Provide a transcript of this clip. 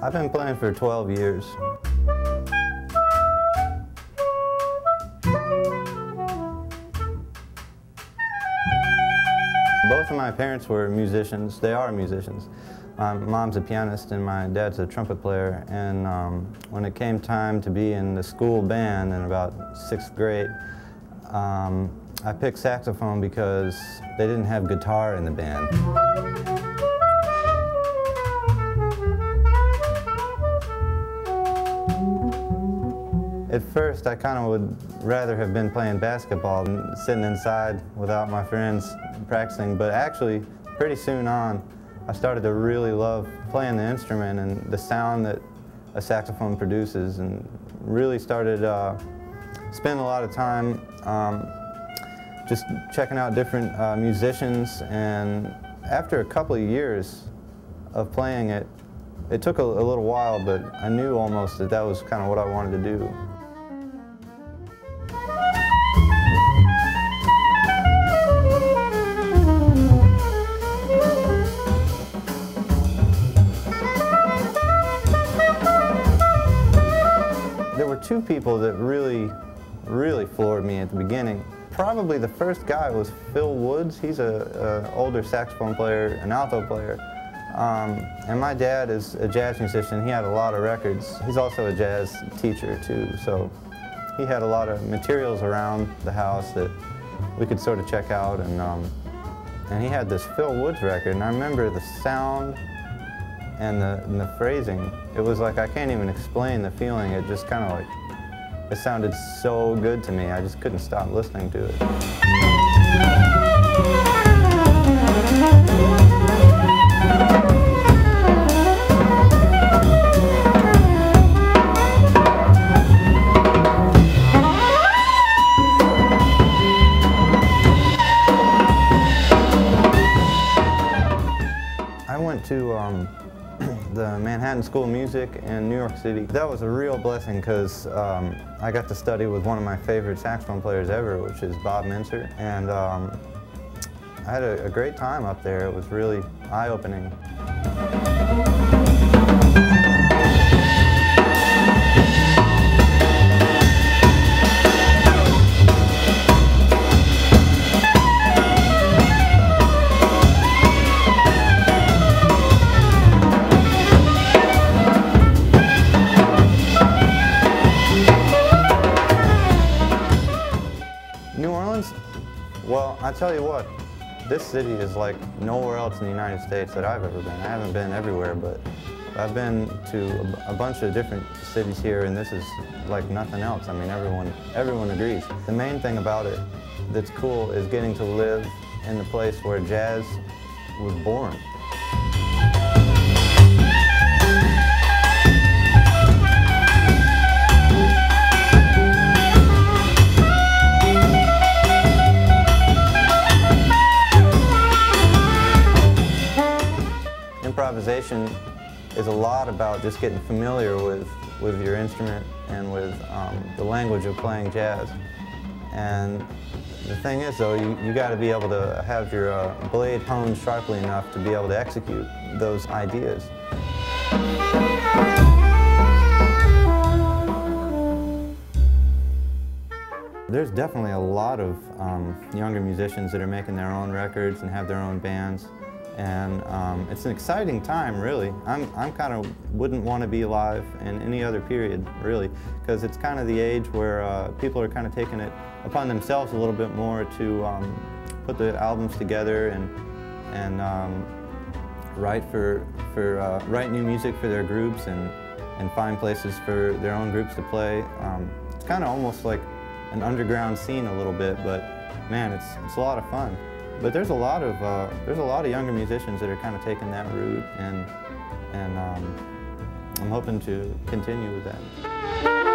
I've been playing for 12 years. Both of my parents were musicians. They are musicians. My mom's a pianist and my dad's a trumpet player. And when it came time to be in the school band in about 6th grade, I picked saxophone because they didn't have guitar in the band. At first, I kind of would rather have been playing basketball than sitting inside without my friends practicing, but actually, pretty soon on, I started to really love playing the instrument and the sound that a saxophone produces, and really started spending a lot of time just checking out different musicians, and after a couple of years of playing it, it took a little while, but I knew almost that that was kind of what I wanted to do. There were two people that really floored me at the beginning. Probably the first guy was Phil Woods. He's an older saxophone player, an alto player. And my dad is a jazz musician. He had a lot of records. He's also a jazz teacher too, so he had a lot of materials around the house that we could sort of check out. And he had this Phil Woods record, and I remember the sound and the phrasing. It was like, I can't even explain the feeling. It just kind of like, it sounded so good to me. I just couldn't stop listening to it. I went to the Manhattan School of Music in New York City. That was a real blessing because I got to study with one of my favorite saxophone players ever, which is Bob Mincer. And I had a great time up there. It was really eye-opening. Well, I tell you what, this city is like nowhere else in the United States that I've ever been. I haven't been everywhere, but I've been to a bunch of different cities here, and this is like nothing else. I mean, everyone agrees. The main thing about it that's cool is getting to live in the place where jazz was born. Improvisation is a lot about just getting familiar with your instrument and with the language of playing jazz. And the thing is, though, you got to be able to have your blade honed sharply enough to be able to execute those ideas. There's definitely a lot of younger musicians that are making their own records and have their own bands. And it's an exciting time, really. I'm kind of wouldn't want to be alive in any other period, really, because it's kind of the age where people are kind of taking it upon themselves a little bit more to put the albums together and write new music for their groups and find places for their own groups to play. It's kind of almost like an underground scene a little bit, but man, it's a lot of fun. But there's a lot of younger musicians that are kind of taking that route, and I'm hoping to continue with that.